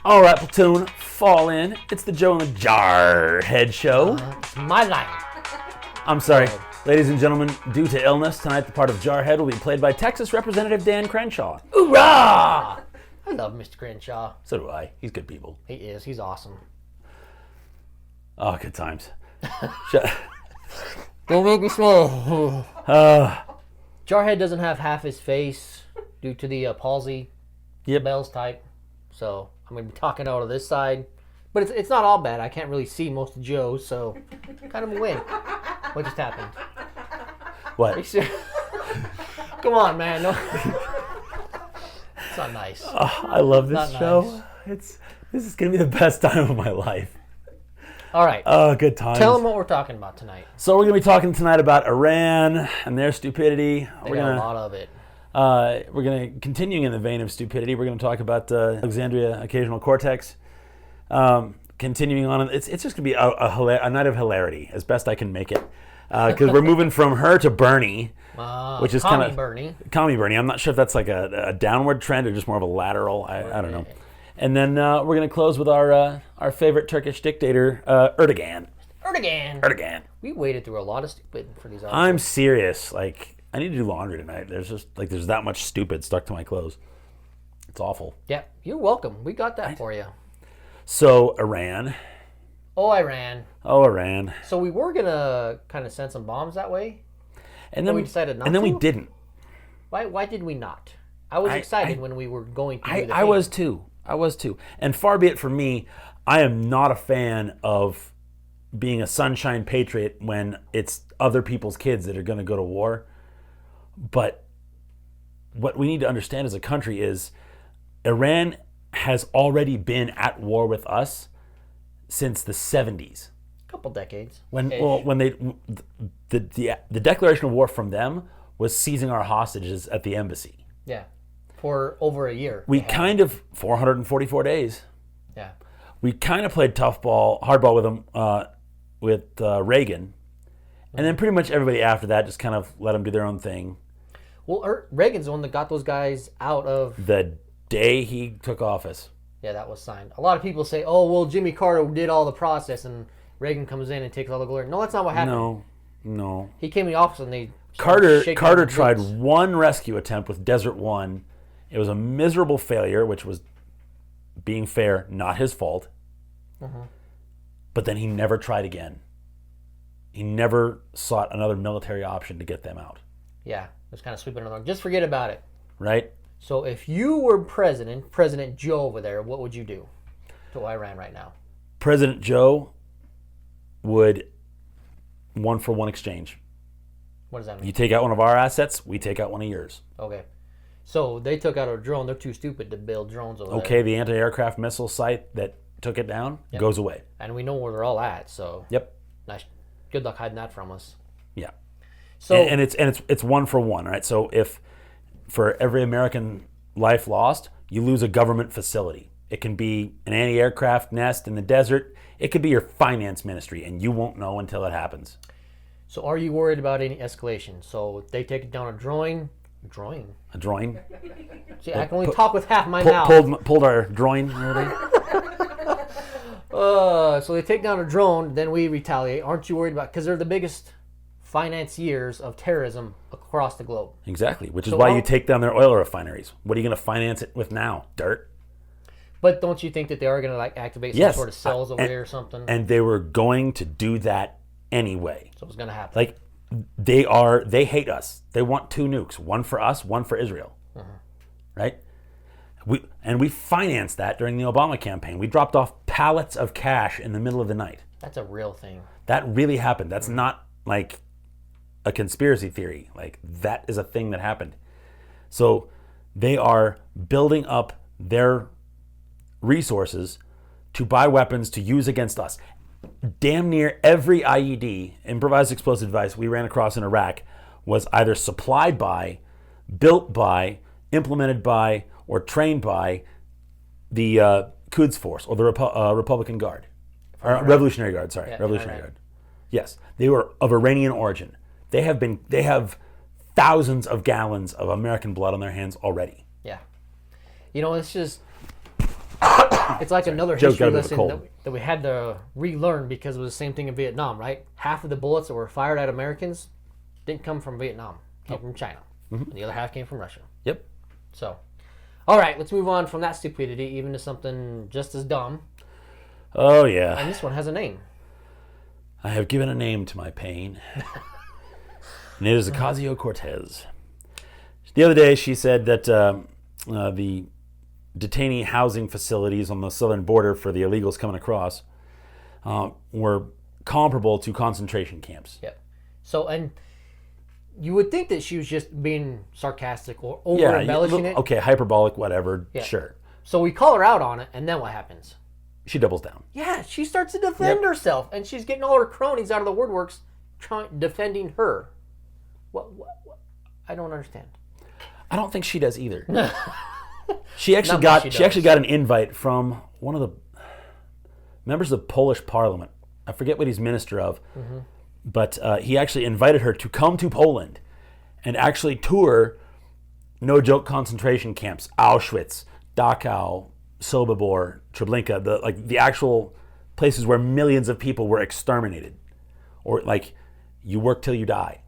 All right, platoon, fall in. It's the Joe and Jarhead show. It's my life. I'm sorry, ladies and gentlemen, due to illness, tonight the part of Jarhead will be played by Texas Representative Dan Crenshaw. Hoorah! I love Mr. Crenshaw. So do I. He's good people. He is. He's awesome. Oh, good times. Don't make me smile. Jarhead doesn't have half his face due to the palsy. Yep. Bell's type. So I'm going to be talking out of this side. But it's not all bad. I can't really see most of Joe, so kind of a win. What just happened? What? Come on, man. No. It's not nice. Oh, I love this Not show. nice. This is going to be the best time of my life. All right. Oh, good times. Tell them what we're talking about tonight. So we're going to be talking tonight about Iran and their stupidity. They got a lot of it. We're going to, continuing in the vein of stupidity, we're going to talk about Alexandria Ocasio-Cortez. Continuing on, it's just going to be a night of hilarity, as best I can make it. Because we're moving from her to Bernie, which is kind of... Commie Bernie. I'm not sure if that's like a downward trend or just more of a lateral. I don't know. And then we're going to close with our favorite Turkish dictator, Erdogan. Erdogan. We waded through a lot of stupid for these articles. I'm serious. Like, I need to do laundry tonight. There's that much stupid stuck to my clothes. It's awful. Yeah, you're welcome. We got that for you. So, Iran. Oh, Iran. So we were going to kind of send some bombs that way. And then we decided not to. And then we didn't. Why did we not? I was excited when we were going to do the thing. I was too. And far be it from me, I am not a fan of being a sunshine patriot when it's other people's kids that are going to go to war. But what we need to understand as a country is Iran has already been at war with us since the 70s. A couple decades. When the declaration of war from them was seizing our hostages at the embassy. Yeah. For over a year. We kind of 444 days. Yeah. We kind of played hardball with them with Reagan. And then pretty much everybody after that just kind of let them do their own thing. Well, Reagan's the one that got those guys out of... The day he took office. Yeah, that was signed. A lot of people say, oh, well, Jimmy Carter did all the process and Reagan comes in and takes all the glory. No, that's not what happened. No. He came in the office and they... Carter tried one rescue attempt with Desert One. It was a miserable failure, which was, being fair, not his fault. Mm-hmm. But then he never tried again. He never sought another military option to get them out. Yeah, just kind of sweeping it along. Just forget about it. Right? So if you were President Joe over there, what would you do to Iran right now? President Joe would one-for-one exchange. What does that mean? You take out one of our assets, we take out one of yours. Okay. So they took out a drone. They're too stupid to build drones over there. Okay, the anti-aircraft missile site that took it down goes away. And we know where they're all at, so... Yep. Nice. Good luck hiding that from us. Yeah. So and it's one for one, right? So if for every American life lost, you lose a government facility. It can be an anti-aircraft nest in the desert. It could be your finance ministry, and you won't know until it happens. So are you worried about any escalation? So if they take down a drawing? A drawing? See, I can only talk with half my mouth. Pulled our drawing. So they take down a drone, then we retaliate. Aren't you worried about... Because they're the biggest financiers of terrorism across the globe. Exactly, which is why you take down their oil refineries. What are you going to finance it with now? Dirt? But don't you think that they are going to activate some sort of cells over there or something? And they were going to do that anyway. So it's going to happen. Like, they hate us. They want two nukes, one for us, one for Israel. Right? We financed that during the Obama campaign. We dropped off pallets of cash in the middle of the night. That's a real thing. That really happened. That's not like a conspiracy theory. Like, that is a thing that happened. So they are building up their resources to buy weapons to use against us. Damn near every IED, improvised explosive device, we ran across in Iraq was either supplied by, built by, implemented by, or trained by the Quds Force or the Republican Guard. Or Revolutionary Guard, sorry. Revolutionary Guard. Yes. They were of Iranian origin. They have thousands of gallons of American blood on their hands already. Yeah. You know, it's just... it's like another Joe's history got a bit of a lesson cold. that we had to relearn because it was the same thing in Vietnam, right? Half of the bullets that were fired at Americans didn't come from Vietnam, came from China, and the other half came from Russia. Yep. So, all right, let's move on from that stupidity even to something just as dumb. Oh, yeah. And this one has a name. I have given a name to my pain. And it is Ocasio-Cortez. The other day, she said that the detainee housing facilities on the southern border for the illegals coming across were comparable to concentration camps. Yep. So, and you would think that she was just being sarcastic or over-embellishing it. Okay, hyperbolic, whatever, Yeah. sure. So we call her out on it, and then what happens? She doubles down. Yeah, she starts to defend herself, and she's getting all her cronies out of the woodworks defending her. What? I don't understand. I don't think she does either. She actually Not much got she actually does. got an invite from one of the members of Polish Parliament. I forget what he's minister of, but he actually invited her to come to Poland and actually tour, no joke, concentration camps: Auschwitz, Dachau, Sobibor, Treblinka, the actual places where millions of people were exterminated, or like you work till you die.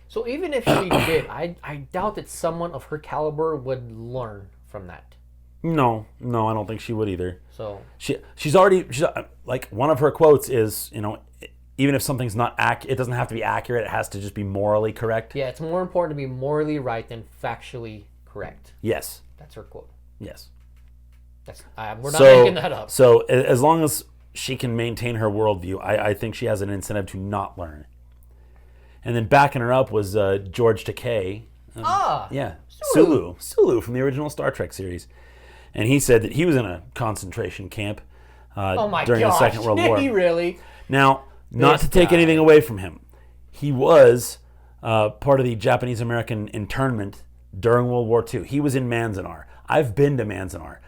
So even if she did, I doubt that someone of her caliber would learn from that. No, I don't think she would either. So She's like, one of her quotes is, even if something's not it doesn't have to be accurate. It has to just be morally correct. yeah, it's more important to be morally right than factually correct. Yes. That's her quote. Yes. We're not making that up. So as long as she can maintain her worldview, I think she has an incentive to not learn. And then backing her up was George Takei. Yeah. Sulu from the original Star Trek series. And he said that he was in a concentration camp during the Second World War. Did he really? Now, not This to take guy. anything away from him, he was part of the Japanese-American internment during World War II. He was in Manzanar. I've been to Manzanar.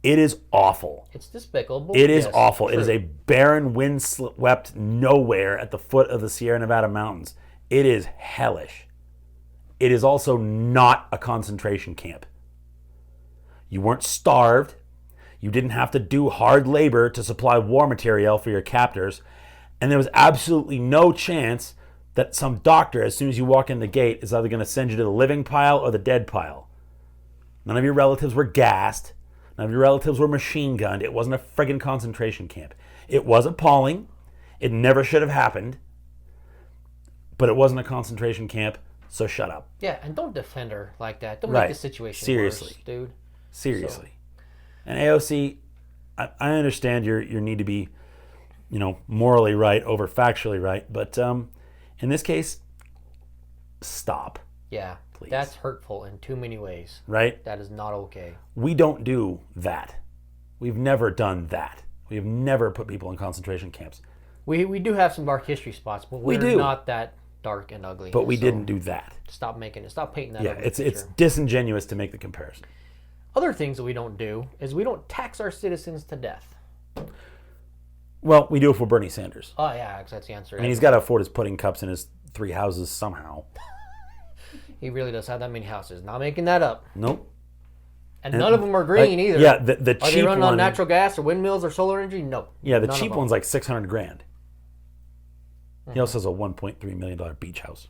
It is awful. It's despicable. It is Yes, awful. It true. is a barren, wind-swept nowhere at the foot of the Sierra Nevada mountains. It is hellish. It is also not a concentration camp. You weren't starved. You didn't have to do hard labor to supply war material for your captors. And there was absolutely no chance that some doctor, as soon as you walk in the gate, is either going to send you to the living pile or the dead pile. None of your relatives were gassed. None of your relatives were machine gunned. It wasn't a friggin' concentration camp. It was appalling. It never should have happened. But it wasn't a concentration camp, so shut up. Yeah, and don't defend her like that. Don't Right. make the situation Seriously. worse, dude. Seriously. And AOC, I understand your need to be, morally right over factually right, but in this case, stop. Yeah, Please. that's hurtful in too many ways. Right? That is not okay. We don't do that. We've never done that. We have never put people in concentration camps. We do have some dark history spots, but we're do. not that dark and ugly. But we So didn't do that. Stop painting that. Yeah, ugly it's picture. disingenuous to make the comparison. Other things that we don't do is we don't tax our citizens to death. Well, we do it for Bernie Sanders. Oh yeah, that's the answer. I mean, he's got to afford his pudding cups in his 3 houses somehow. He really does have that many houses. Not making that up. Nope. And none of them are green either. Yeah, the Are cheap they running one. on natural gas or windmills or solar energy? No. Yeah, the None of cheap them. one's like $600,000. He also has a $1.3 million beach house.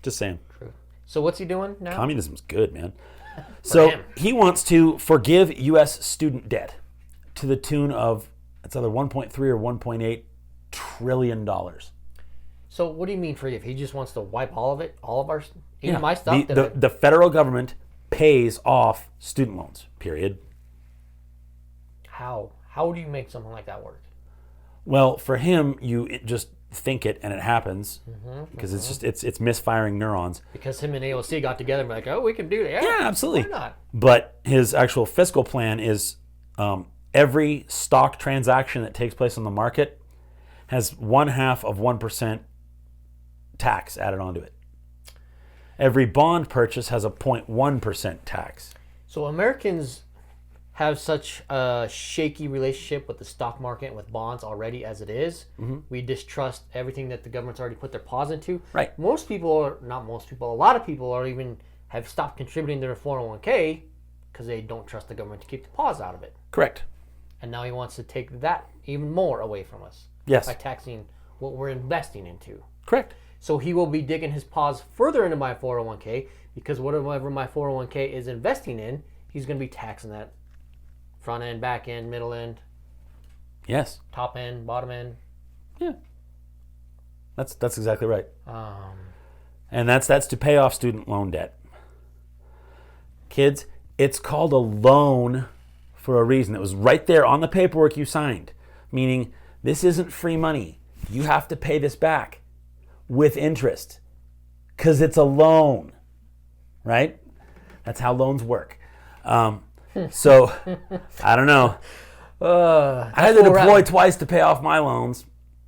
Just saying. True. So what's he doing now? Communism's good, man. So him. he wants to forgive U.S. student debt to the tune of, it's either 1.3 or 1.8 trillion dollars. So what do you mean forgive? He just wants to wipe all of it, all of our, even Yeah. my stuff. The federal government pays off student loans. Period. How? How do you make something like that work? Well, for him, you just think it and it happens because it's misfiring neurons. Because him and AOC got together and were like, oh, we can do that. Yeah, absolutely. Why not? But his actual fiscal plan is every stock transaction that takes place on the market has 0.5% tax added onto it. Every bond purchase has a 0.1% tax. So Americans have such a shaky relationship with the stock market and with bonds already as it is. We distrust everything that the government's already put their paws into. Right. A lot of people are even have stopped contributing to their 401k because they don't trust the government to keep the paws out of it. Correct. And now he wants to take that even more away from us. Yes. By taxing what we're investing into. Correct. So he will be digging his paws further into my 401k because whatever my 401k is investing in, he's going to be taxing that front end, back end, middle end, Yes. top end, bottom end. Yeah. That's exactly right. And that's to pay off student loan debt. Kids, it's called a loan for a reason. It was right there on the paperwork you signed, meaning this isn't free money. You have to pay this back with interest because it's a loan, right? That's how loans work. So, I don't know. I had to deploy twice to pay off my loans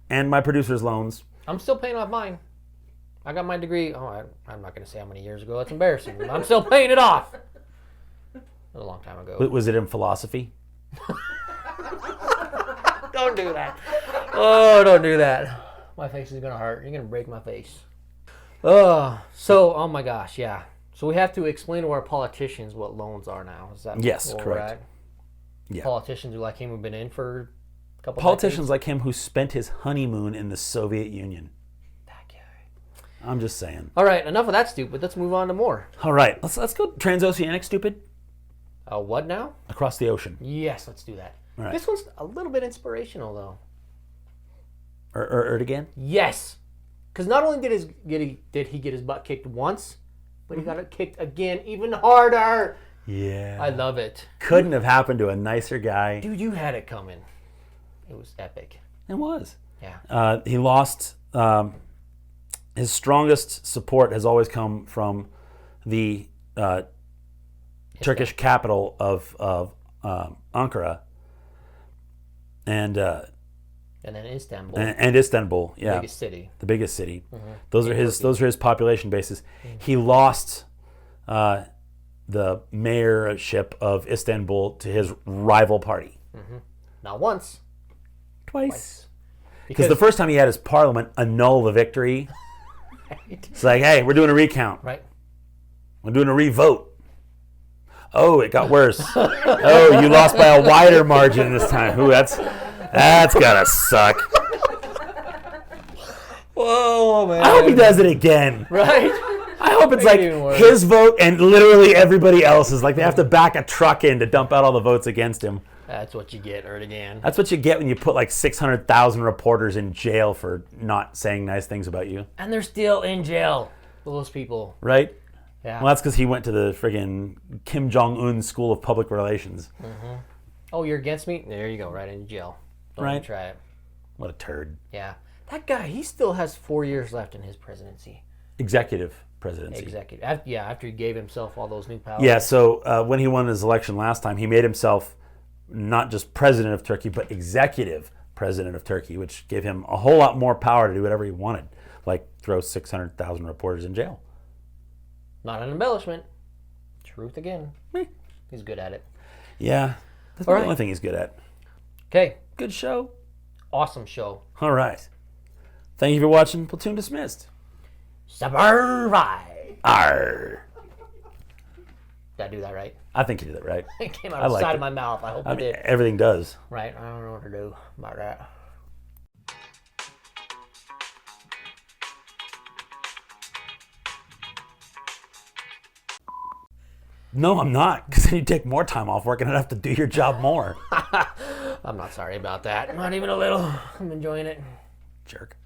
and my producer's loans. I'm still paying off mine. I got my degree. I'm not going to say how many years ago. That's embarrassing. But I'm still paying it off. A long time ago. Was it in philosophy? Don't do that. Oh, don't do that. My face is going to hurt. You're going to break my face. Oh my gosh, yeah. So we have to explain to our politicians what loans are now. Is that yes, where correct. we're at? Yeah. Politicians who like him who've been in for a couple Politicians decades? like him who spent his honeymoon in the Soviet Union. That guy. I'm just saying. All right, enough of that stupid. Let's move on to more. All right, let's go transoceanic stupid. What now? Across the ocean. Yes, let's do that. All right. This one's a little bit inspirational, though. Erdogan? Yes, because not only did he get his butt kicked once, but he got it kicked again, even harder. Yeah. I love it. Couldn't have happened to a nicer guy. Dude, you had it coming. It was epic. It was. Yeah. He lost. His strongest support has always come from the Turkish capital of Ankara, and then Istanbul. and Istanbul. Yeah. Biggest city. The biggest city. Mm-hmm. Those are his population bases. Mm-hmm. He lost the mayorship of Istanbul to his rival party. Mm-hmm. Not once. Twice. Because the first time he had his parliament annul the victory. Right. It's like, hey, we're doing a recount. Right. We're doing a revote. Oh, it got worse. Oh, you lost by a wider margin this time. Ooh, that's gotta suck. Whoa, man. I hope he does it again. Right? I hope it's Make like it even worse. his vote and literally everybody else's. Like they have to back a truck in to dump out all the votes against him. That's what you get, Erdogan. That's what you get when you put like 600,000 reporters in jail for not saying nice things about you. And they're still in jail, those people. Right? Yeah. Well, that's because he went to the friggin' Kim Jong-un School of Public Relations. Mm-hmm. Oh, you're against me? There you go, right in jail. Don't even try it. What a turd. Yeah. That guy, he still has 4 years left in his presidency. Executive presidency. Executive. After he gave himself all those new powers. Yeah, so when he won his election last time, he made himself not just president of Turkey, but executive president of Turkey, which gave him a whole lot more power to do whatever he wanted, like throw 600,000 reporters in jail. Not an embellishment. Truth again. Meh. He's good at it. Yeah, that's All the right. only thing he's good at. Okay. Good show. Awesome show. All right. Thank you for watching Platoon Dismissed. Survive. Arr. Did I do that right? I think you did it right. It came out of the side of my mouth. I hope I did. Everything does. Right. I don't know what to do about that. No, I'm not, because then you take more time off work and I'd have to do your job more. I'm not sorry about that. Not even a little. I'm enjoying it. Jerk.